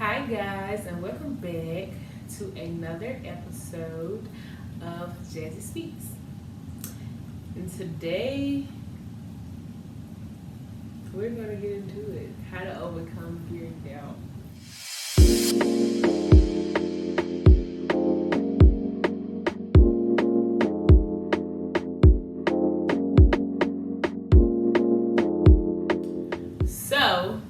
Hi guys, and welcome back to another episode of Jazzy Speaks. And today we're gonna get into it. How to overcome fear and doubt. So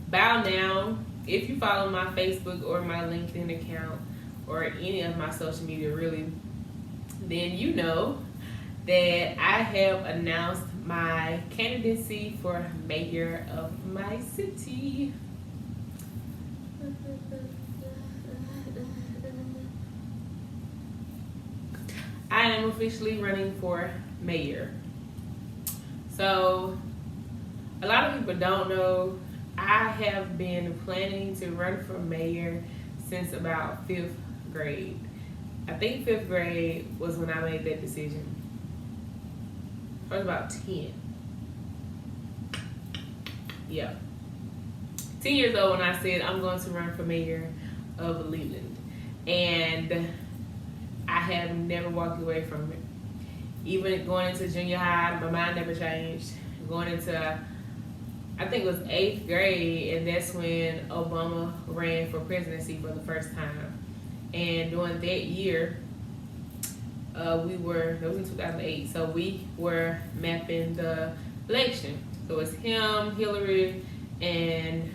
by now, if you follow my Facebook or my LinkedIn account or any of my social media really, then you know that I have announced my candidacy for mayor of my city. I am officially running for mayor. So a lot of people don't know, I have been planning to run for mayor since about 5th grade. I think 5th grade was when I made that decision. I was about 10. Yeah. 10 years old when I said I'm going to run for mayor of Leland. And I have never walked away from it. Even going into junior high, my mind never changed. Going into, I think it was 8th grade, and that's when Obama ran for presidency for the first time. And during that year, that was in 2008, so we were mapping the election. So it's him, Hillary, and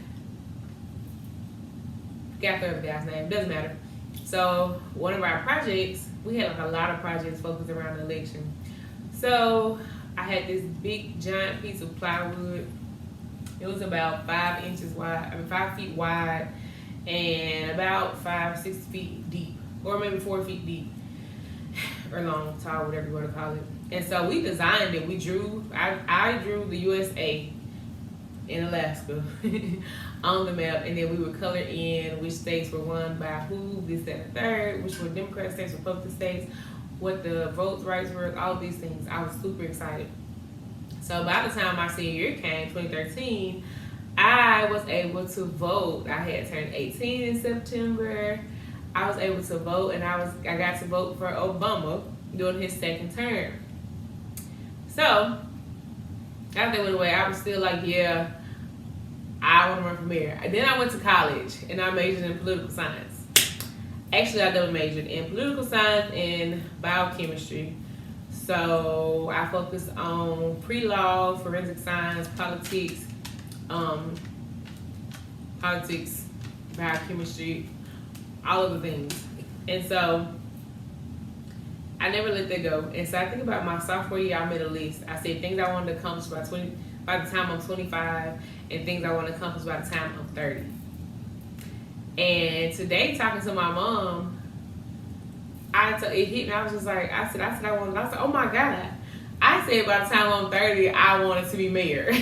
I forgot the other guy's name, doesn't matter. So one of our projects, we had like a lot of projects focused around the election. So I had this big giant piece of plywood. It was about 5 feet wide and about 5-6 feet deep, or maybe 4 feet deep, or long, tall, whatever you want to call it. And so we designed it. I drew the USA in Alaska on the map, and then we would color in which states were won by who, this, that, and third, which were Democrat states, Republican states, what the vote rights were, all of these things. I was super excited. So by the time my senior year came, 2013, I was able to vote. I had turned 18 in September. I was able to vote, and I got to vote for Obama during his second term. So after that went away, I was still like, yeah, I want to run for mayor. And then I went to college, and I majored in political science. Actually, I double majored in political science and biochemistry. So I focused on pre-law, forensic science, politics, biochemistry, all of the things. And so I never let that go. And so I think about my sophomore year, I made a list. I said things I wanted to accomplish by the time I'm 25, and things I want to accomplish by the time I'm 30. And today, talking to my mom, it hit me. I was just like, I said, oh my God. I said by the time I'm 30, I wanted to be mayor.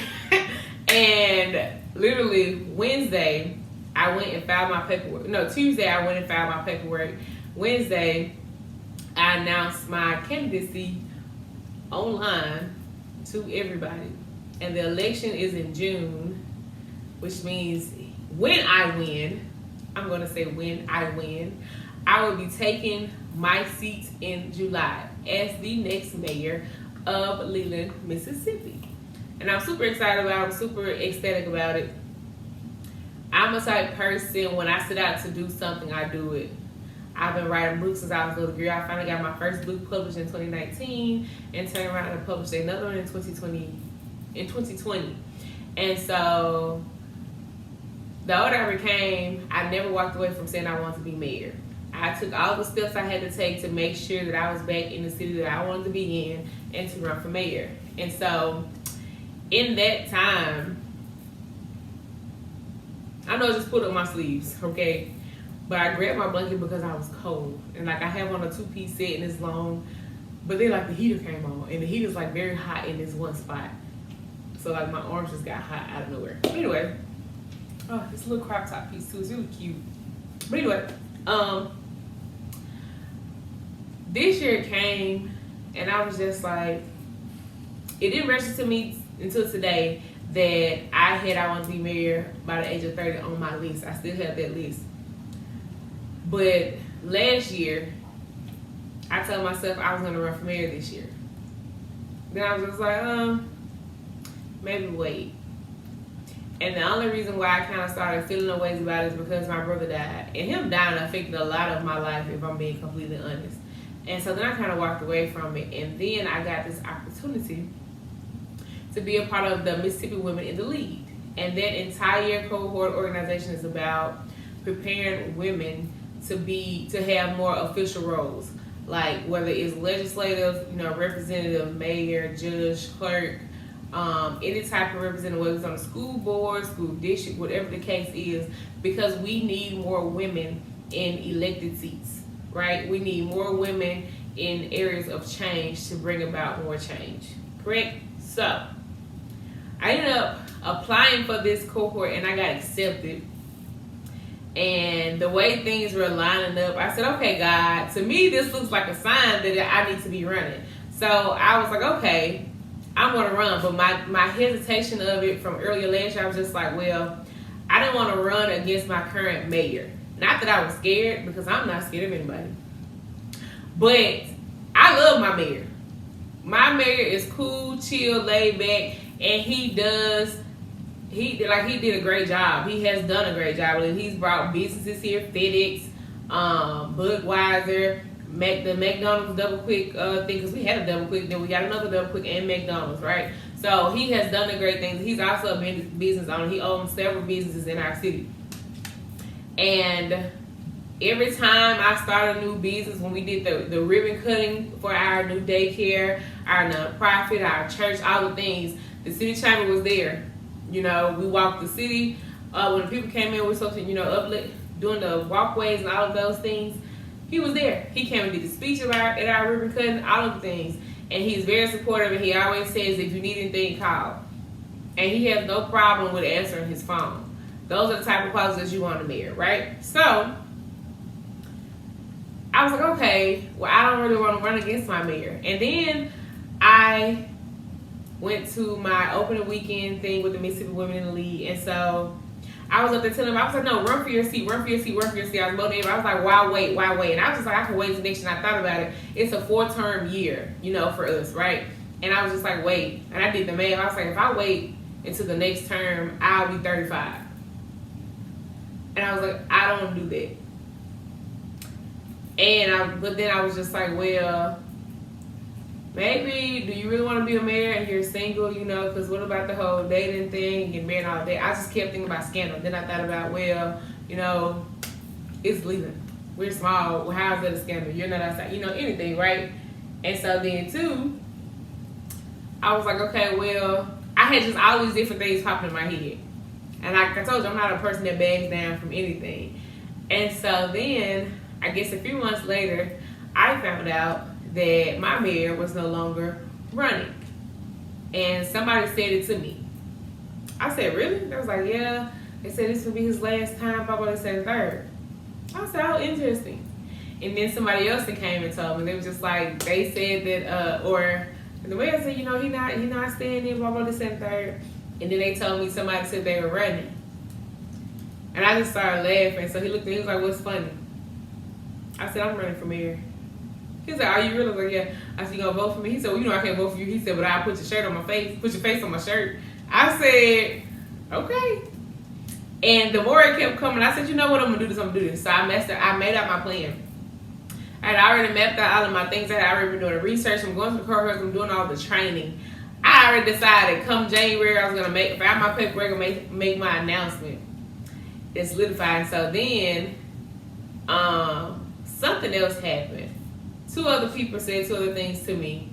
And literally Wednesday, I went and filed my paperwork. No, Tuesday, I went and filed my paperwork. Wednesday, I announced my candidacy online to everybody. And the election is in June, which means when I win, I'm going to say when I win, I will be taking my seat in July as the next mayor of Leland, Mississippi. And I'm super excited about it. I'm super ecstatic about it. I'm a type person, when I set out to do something, I do it. I've been writing books since I was a little girl. I finally got my first book published in 2019 and turned around and published another one in 2020. And so the older I became, I never walked away from saying I wanted to be mayor. I took all the steps I had to take to make sure that I was back in the city that I wanted to be in and to run for mayor. And so in that time, I know I just put up my sleeves, okay? But I grabbed my blanket because I was cold. And like I have on a 2-piece set and it's long, but then like the heater came on, and the heater's like very hot in this one spot. So like my arms just got hot out of nowhere. But anyway, oh, this little crop top piece too, it's really cute. But anyway, this year came, and I was just like, it didn't register to me until today that I want to be mayor by the age of 30 on my list. I still have that list. But last year, I told myself I was going to run for mayor this year. Then I was just like, maybe wait. And the only reason why I kind of started feeling the ways about it is because my brother died. And him dying affected a lot of my life, if I'm being completely honest. And so then I kind of walked away from it. And then I got this opportunity to be a part of the Mississippi Women in the Lead. And that entire cohort organization is about preparing women to have more official roles. Like whether it's legislative, representative, mayor, judge, clerk, any type of representative, whether it's on the school board, school district, whatever the case is, because we need more women in elected seats, right? We need more women in areas of change to bring about more change, correct? So I ended up applying for this cohort and I got accepted. And the way things were lining up, I said, okay, God, to me, this looks like a sign that I need to be running. So I was like, okay, I'm going to run. But my hesitation of it from earlier last year, I was just like, well, I didn't want to run against my current mayor. Not that I was scared, because I'm not scared of anybody. But I love my mayor. My mayor is cool, chill, laid back, and he did a great job. He has done a great job. He's brought businesses here, FedEx, Budweiser, the McDonald's double quick thing, because we had a double quick, then we got another double quick and McDonald's, right? So he has done the great things. He's also a business owner. He owns several businesses in our city. And every time I start a new business, when we did the ribbon cutting for our new daycare, our nonprofit, our church, all the things, the city chamber was there. We walked the city. When the people came in, we were supposed to, uplift, doing the walkways and all of those things. He was there. He came and did the speech at our ribbon cutting, all of the things. And he's very supportive, and he always says, if you need anything, call. And he has no problem with answering his phone. Those are the type of qualities you want in a mayor, right? So I was like, okay, well, I don't really want to run against my mayor. And then I went to my opening weekend thing with the Mississippi Women in the League. And so I was up there telling them, I was like, no, run for your seat, run for your seat, run for your seat. I was motivated. I was like, why wait? And I was just like, I can wait till next year. And I thought about it. It's a 4-term year, for us, right? And I was just like, wait. And I did the math. I was like, if I wait until the next term, I'll be 35. And I was like, I don't want to do that. But then I was just like, well, maybe, do you really want to be a mayor and you're single, because what about the whole dating thing and marrying all that? I just kept thinking about scandal. Then I thought about, well, it's Leland. We're small. Well, how is that a scandal? You're not outside. Anything, right? And so then, too, I was like, okay, well, I had just all these different things popping in my head. And like I told you, I'm not a person that bags down from anything. And so then, I guess a few months later, I found out that my mayor was no longer running. And somebody said it to me. I said, really? They was like, yeah. They said this would be his last time, blah, blah, they said third. I said, oh, interesting. And then somebody else that came and told me, they was just like, they said that, and the mayor said, he not staying in, blah, blah, they said third. And then they told me somebody said they were running. And I just started laughing. So he looked at me, he was like, what's funny? I said, I'm running for mayor. He said, are you really? I was like, yeah. I said, you gonna vote for me? He said, well, I can't vote for you. He said, but I'll put your shirt on my face, put your face on my shirt. I said, okay. And the more it kept coming, I said, you know what, I'm gonna do this. So I made out my plan. I had already mapped out all of my things. I had already been doing the research. I'm going to the courthouse. I'm doing all the training. I already decided come January I was gonna find my paperwork and make my announcement. It's solidified. So then something else happened. 2 other people said 2 other things to me,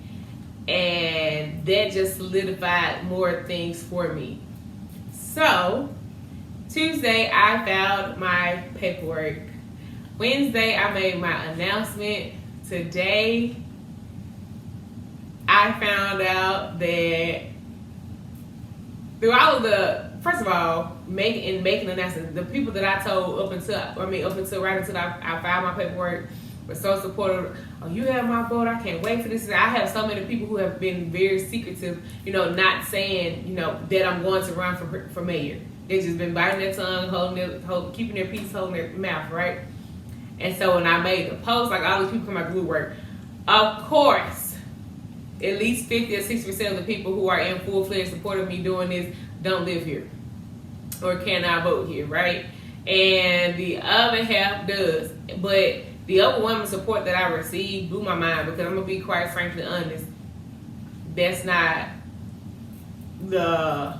and that just solidified more things for me. So Tuesday I filed my paperwork. Wednesday I made my announcement. Today I found out that through all of first of all, making announcements, the people that I told up until right until I filed my paperwork, were so supportive. Oh, you have my vote. I can't wait for this. I have so many people who have been very secretive, not saying, that I'm going to run for mayor. They've just been biting their tongue, keeping their peace, holding their mouth, right? And so when I made the post, like all these people come out of woodwork, of course, at least 50 or 60% of the people who are in full-fledged support of me doing this don't live here or cannot vote here, right? And the other half does. But the overwhelming support that I received blew my mind, because I'm going to be quite frankly honest, that's not the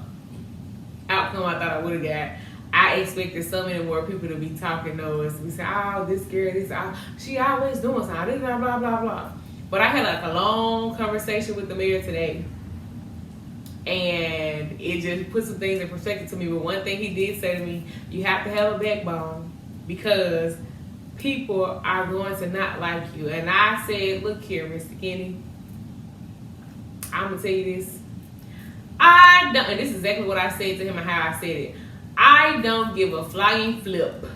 outcome I thought I would have got. I expected so many more people to be talking noise. We say, oh, this girl, she always doing something, blah, blah, blah, blah. But I had like a long conversation with the mayor today, and it just put some things in perspective to me. But one thing he did say to me, you have to have a backbone, because people are going to not like you. And I said, look here, Mr. Kenny, I'm going to tell you this. And this is exactly what I said to him and how I said it. I don't give a flying flip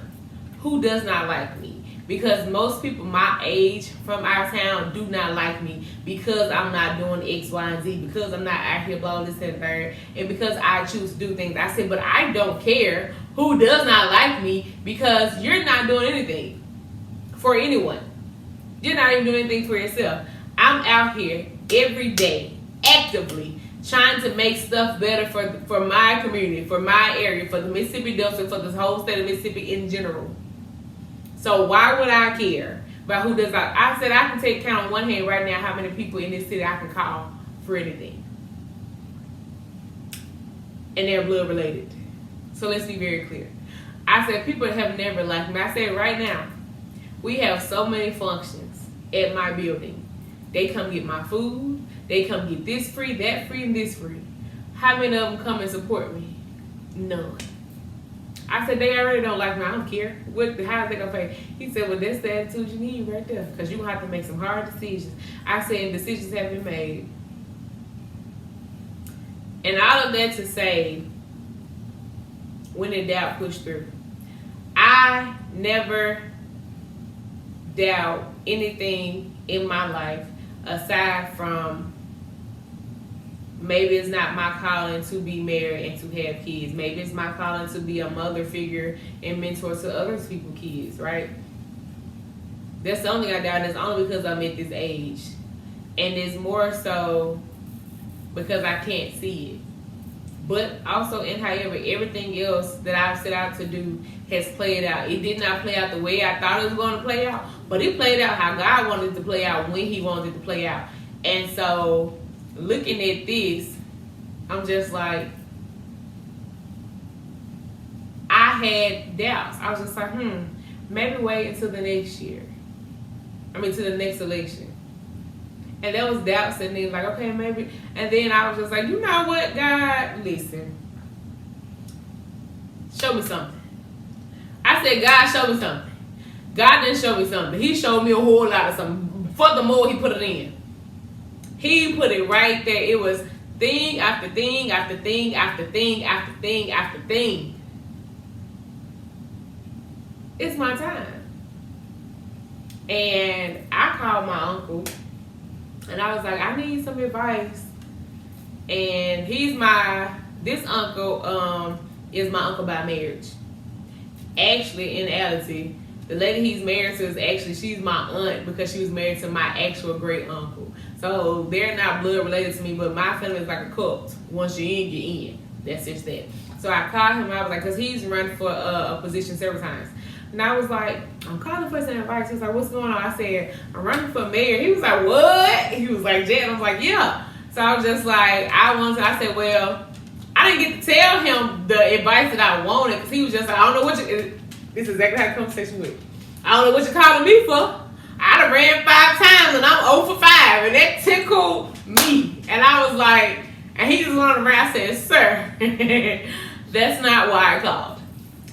who does not like me, because most people my age from our town do not like me because I'm not doing X, Y, and Z, because I'm not out here blowing this and third, and because I choose to do things. I said, but I don't care who does not like me, because you're not doing anything for anyone. You're not even doing anything for yourself. I'm out here every day, actively trying to make stuff better for my community, for my area, for the Mississippi Delta, for the whole state of Mississippi in general. So why would I care about who does not? I said I can count on one hand right now how many people in this city I can call for anything. And they're blood related. So let's be very clear. I said people have never liked me. I said right now, we have so many functions at my building. They come get my food. They come get this free, that free, and this free. How many of them come and support me? None. I said, they already don't like me. I don't care. How's they going to pay? He said, well, that's the attitude you need right there, because you're going to have to make some hard decisions. I said, decisions have been made. And all of that to say, when in doubt, push through. I never doubt anything in my life aside from maybe it's not my calling to be married and to have kids. Maybe it's my calling to be a mother figure and mentor to other people's kids, right? That's the only thing I doubt, and it's only because I'm at this age. And it's more so because I can't see it. But also, and however, everything else that I've set out to do has played out. It did not play out the way I thought it was going to play out, but it played out how God wanted it to play out, when He wanted it to play out. And so, looking at this, I'm just like, I had doubts. I was just like, maybe wait until the next year. To the next election. And there was doubts, and then like, okay, maybe. And then I was just like, you know what, God, listen. Show me something. I said, God, show me something. God didn't show me something. He showed me a whole lot of something. Furthermore, He put it in. He put it right there. It was thing after thing after thing after thing after thing after thing. It's my time. And I called my uncle. And I was like, I need some advice. And this uncle is my uncle by marriage. Actually, in reality, the lady he's married to she's my aunt, because she was married to my actual great uncle. So they're not blood related to me, but my family is like a cult. Once you're in, you're in. That's just that. So I called him. I was like, because he's run for a position several times. And I was like, I'm calling for some advice. He was like, what's going on? I said, I'm running for mayor. He was like, what? He was like, Jen. I was like, yeah. So I was just like, I said, well, I didn't get to tell him the advice that I wanted, because he was just like, I don't know what this is exactly how the conversation went. I don't know what you're calling me for. I done ran 5 times and I'm 0 for 5, and that tickled me. And I was like, and he just wanted to rant. I said, sir, that's not why I called.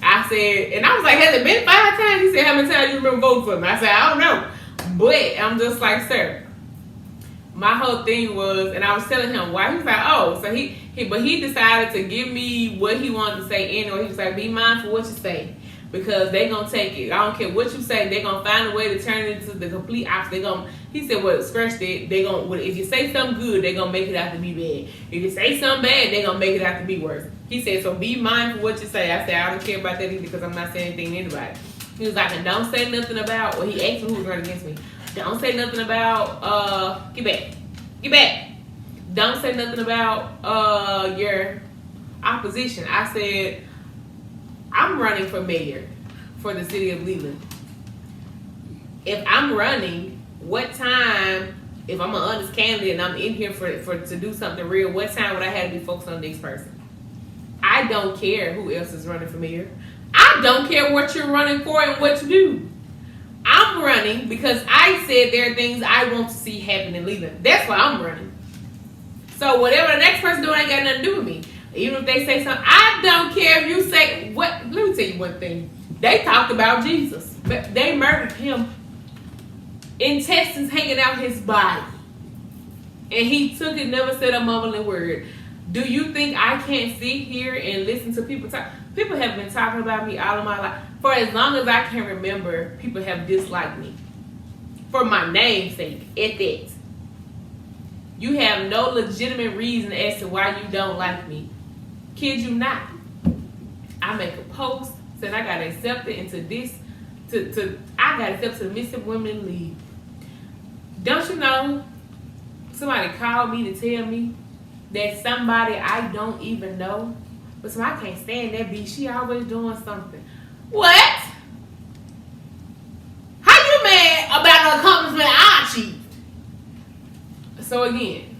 I said, and I was like, has it been 5 times? He said, how many times you remember voting for me? I said, I don't know. But I'm just like, sir, my whole thing was, and I was telling him why. He was like, oh, so he decided to give me what he wanted to say anyway. He was like, be mindful what you say. because they gonna take it. I don't care what you say. They gonna find a way to turn it into the complete opposite. He said, well, scratch that. They gonna, if you say something good, they gonna make it out to be bad. If you say something bad, they gonna make it out to be worse. He said, so be mindful what you say. I said, I don't care about that either because I'm not saying anything to anybody. He was like, and don't say nothing about, or he asked me who was running against me. Don't say nothing about, get back. Don't say nothing about your opposition. I said, I'm running for mayor for the City of Leland. If I'm running, what time, if I'm an honest candidate and I'm in here to do something real, what time would I have to be focused on this person? I don't care who else is running for mayor. I don't care what you're running for and what you do. I'm running because I said there are things I want to see happen in Leland. That's why I'm running. So whatever the next person doing ain't got nothing to do with me. Even if they say something, I don't care if you say what. Let me tell you one thing. They talked about Jesus, but they murdered him. Intestines hanging out his body, and he took it, never said a mumbling word. Do you think I can't sit here and listen to people talk? People have been talking about me all of my life. For as long as I can remember, people have disliked me. For my name's sake, at that. You have no legitimate reason as to why you don't like me. Kid you not. I make a post saying I got accepted into this, I got accepted to the Mississippi Women League. Don't you know, somebody called me to tell me that somebody I don't even know, but so I can't stand that bitch. She always doing something. What? How you mad about an accomplishment I achieved? So again,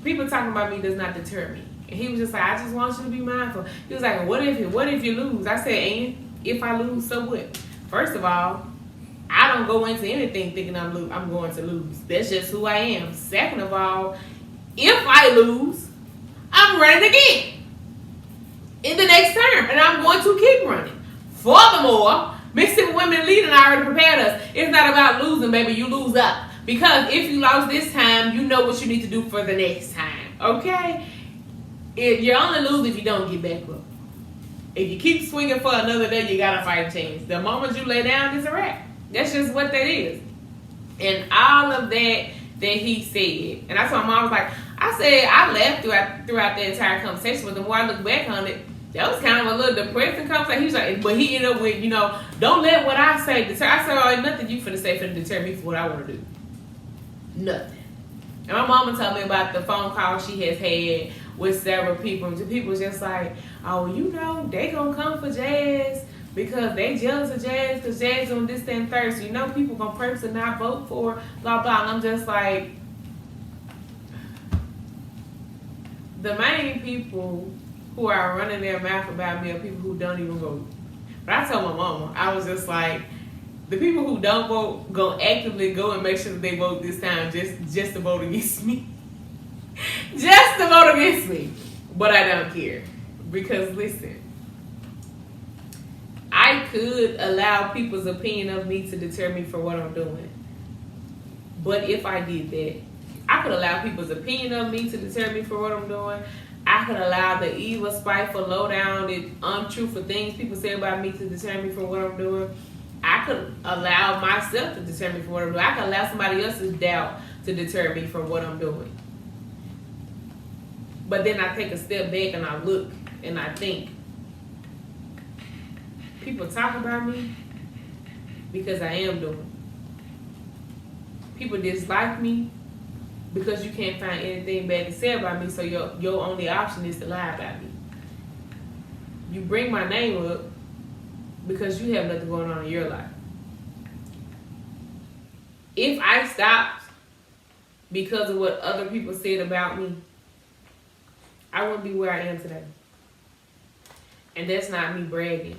people talking about me does not deter me. And he was just like, I just want you to be mindful. He was like, what if you lose? I said, and if I lose, so what? First of all, I don't go into anything thinking I'm going to lose. That's just who I am. Second of all, if I lose, I'm running again in the next term, and I'm going to keep running. Furthermore, Mississippi Women Leading already prepared us. It's not about losing, baby. You lose up. Because if you lost this time, you know what you need to do for the next time. Okay? You only lose if you don't get back up. If you keep swinging for another day, you got a fighting chance. The moment you lay down, it's a wrap. That's just what that is. And all of that he said, and that's why Mom was like, I said, I laughed throughout the entire conversation, but the more I look back on it, that was kind of a little depressing conversation. He was like, but he ended up with, don't let what I say deter. I said, oh, nothing you finna say finna deter me for what I want to do. Nothing. And my mama told me about the phone call she has had with several people. And people just like, oh, they gonna come for Jazz because they jealous of Jazz because Jazz on this, that, and third. So people gonna purposely not vote for blah blah. And I'm just like, the main people who are running their mouth about me are people who don't even vote. But I told my mama, I was just like, the people who don't vote gonna actively go and make sure that they vote this time just to vote against me. Just to vote against me. But I don't care. Because listen, I could allow people's opinion of me to deter me for what I'm doing. But if I did that, I could allow people's opinion of me to deter me for what I'm doing. I could allow the evil, spiteful, low-down, untruthful things people say about me to deter me for what I'm doing. I could allow myself to deter me for what I'm doing. I could allow somebody else's doubt to deter me from what I'm doing. But then I take a step back and I look and I think, people talk about me because I am doing. People dislike me because you can't find anything bad to say about me, so your only option is to lie about me. You bring my name up because you have nothing going on in your life. If I stopped because of what other people said about me, I wouldn't be where I am today. And that's not me bragging.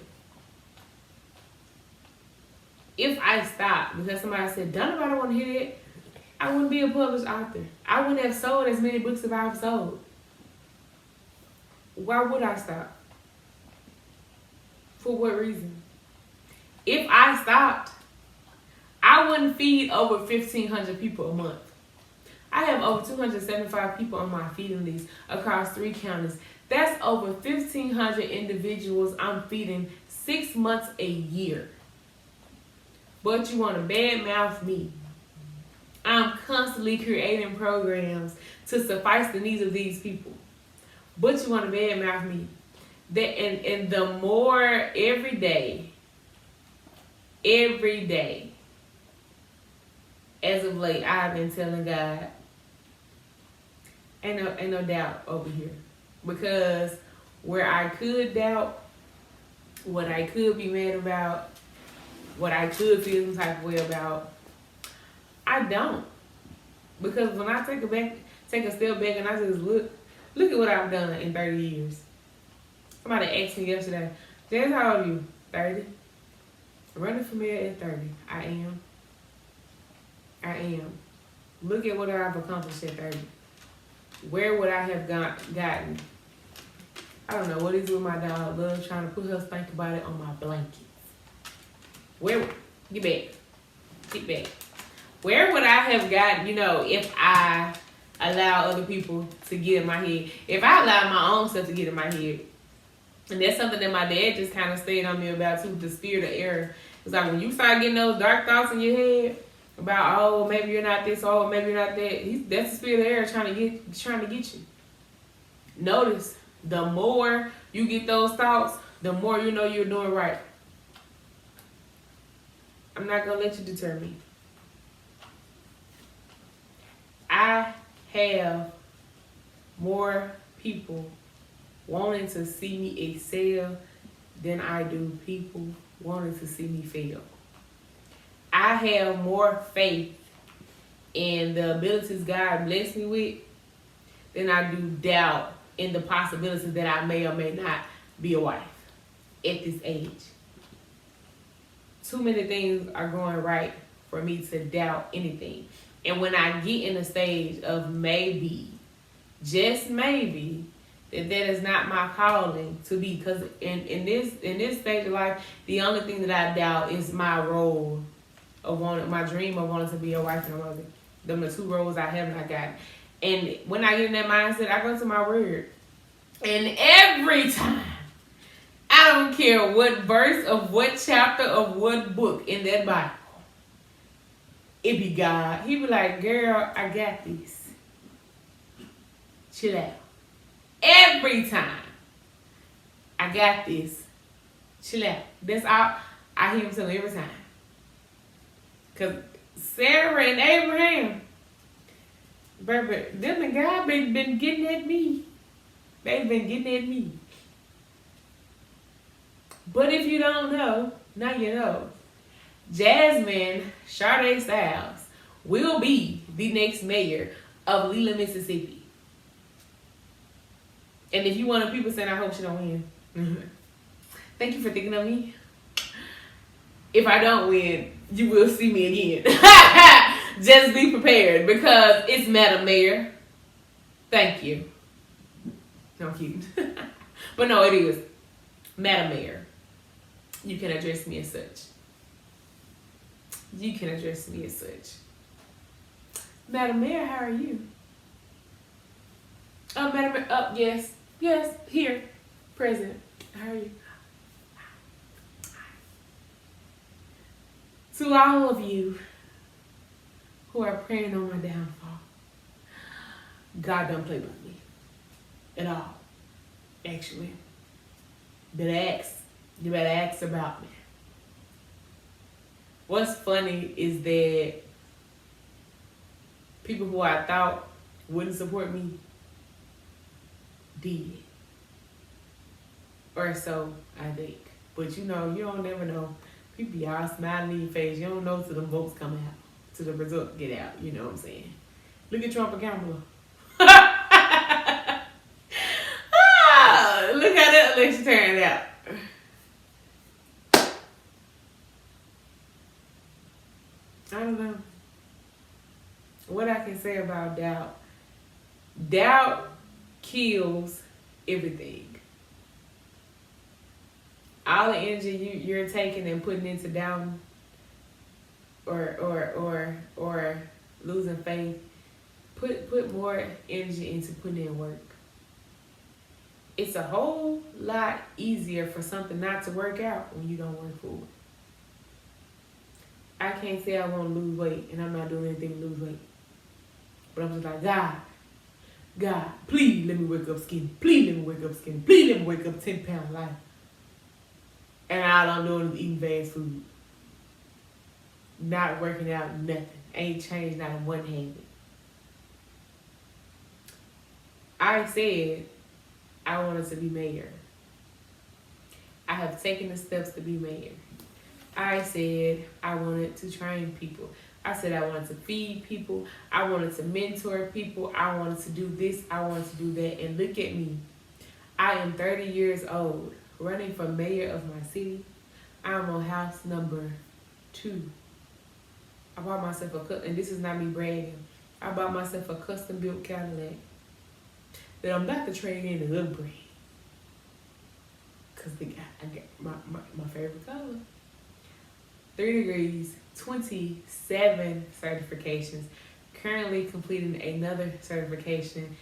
If I stopped because somebody said, don't nobody want to hear that, I wouldn't be a published author. I wouldn't have sold as many books as I've sold. Why would I stop? For what reason? If I stopped, I wouldn't feed over 1,500 people a month. I have over 275 people on my feeding list across 3 counties. That's over 1,500 individuals I'm feeding 6 months, a year. But you want to badmouth me. I'm constantly creating programs to suffice the needs of these people. But you want to badmouth me. And the more every day, as of late, I've been telling God, ain't no doubt over here. Because where I could doubt, what I could be mad about, what I could feel some type of way about, I don't. Because when I take a step back and I just look at what I've done in 30 years. Somebody asked me yesterday, Jazz, how old are you? 30. Running for mayor at 30. I am. Look at what I've accomplished at 30. Where would I have gotten? I don't know what is with my dog. Love trying to put her think about it on my blankets. Get back. Where would I have gotten, if I allow other people to get in my head? If I allow my own stuff to get in my head. And that's something that my dad just kind of stayed on me about too, the spirit of error. It's like when you start getting those dark thoughts in your head about, oh, maybe you're not this, oh, maybe you're not that. That's the spirit of error trying to get you. Notice, the more you get those thoughts, the more you know you're doing right. I'm not going to let you deter me. I have more people wanting to see me excel than I do people wanting to see me fail. I have more faith in the abilities God blessed me with than I do doubt in the possibility that I may or may not be a wife at this age. Too many things are going right for me to doubt anything. And when I get in the stage of maybe, just maybe, that is not my calling to be, because in this stage of life, the only thing that I doubt is my role of my dream of wanting to be a wife and a mother. Them the two roles I have not gotten. And when I get in that mindset, I go to my word. And every time, I don't care what verse of what chapter of what book in that Bible, it be God. He be like, girl, I got this. Chill out. Every time. I got this. Chill out. That's all I hear him tell me every time. Because Sarah and Abraham, baby, them and God been getting at me. They've been getting at me. But if you don't know, now you know. Jasmine Sade Styles will be the next mayor of Leland, Mississippi. And if you want to people saying, I hope she don't win. Thank you for thinking of me. If I don't win, you will see me again. Just be prepared because it's Madam Mayor. Thank you. I'm cute. But no, it is. Madam Mayor. You can address me as such. You can address me as such. Madam Mayor, how are you? Oh, Madam Mayor, yes. Yes, here. Present. How are you? To all of you who are praying on my downfall, God don't play with me at all. Actually, you better ask about me. What's funny is that people who I thought wouldn't support me did. Or so I think. But you don't never know. People be all smiling in your face. You don't know till the votes come out. Till the result get out. You know what I'm saying? Look at Trump and Kamala. Look how that election turned out. I don't know. What I can say about doubt. Doubt kills everything. All the energy you're taking and putting into down or losing faith, put more energy into putting in work. it's a whole lot easier for something not to work out when you don't work for it. I can't say I want to lose weight and I'm not doing anything to lose weight. But I'm just like, God, please let me wake up skinny. Please let me wake up skinny. Please let me wake up 10 pounds light. And all I'm doing is eating fast food. Not working out, nothing. Ain't changed not in one habit. I said I wanted to be mayor. I have taken the steps to be mayor. I said I wanted to train people. I said I wanted to feed people. I wanted to mentor people. I wanted to do this. I wanted to do that. And look at me. I am 30 years old, running for mayor of my city. I'm on house number 2. I bought myself and this is not me bragging, I bought myself a custom built Cadillac that I'm about to trade in and upgrade. Because I got my favorite color. 3 degrees, 27 certifications, currently completing another certification,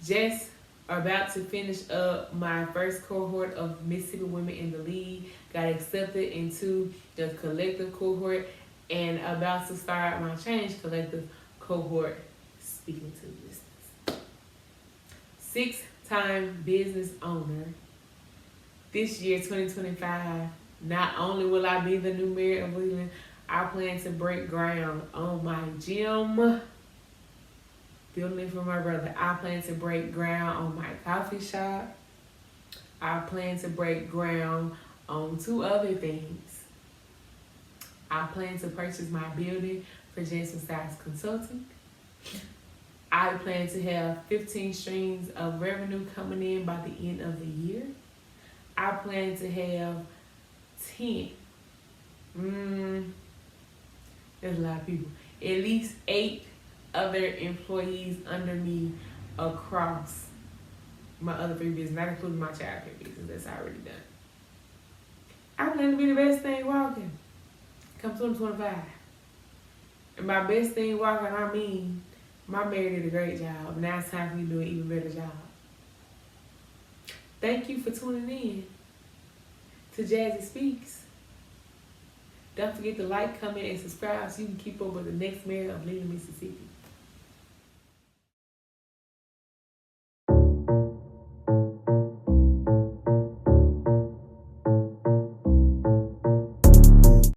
just about to finish up my first cohort of Mississippi Women in the League, got accepted into the collective cohort, and about to start my Change Collective cohort, speaking to business. 6-time business owner. This year, 2025, not only will I be the new mayor of Leland, I plan to break ground on my gym, building it for my brother. I plan to break ground on my coffee shop. I plan to break ground on 2 other things. I plan to purchase my building for Jazzy Speaks Consulting. I plan to have 15 streams of revenue coming in by the end of the year. I plan to have 10. There's a lot of people. At least 8 other employees under me across my other 3 businesses, not including my childcare business. That's already done. I plan to be the best thing walking come 2025. And by best thing walking, I mean my mayor did a great job. Now it's time for me to do an even better job. Thank you for tuning in to Jazzy Speaks. Don't forget to like, comment, and subscribe so you can keep up with the next mayor of Leland, Mississippi.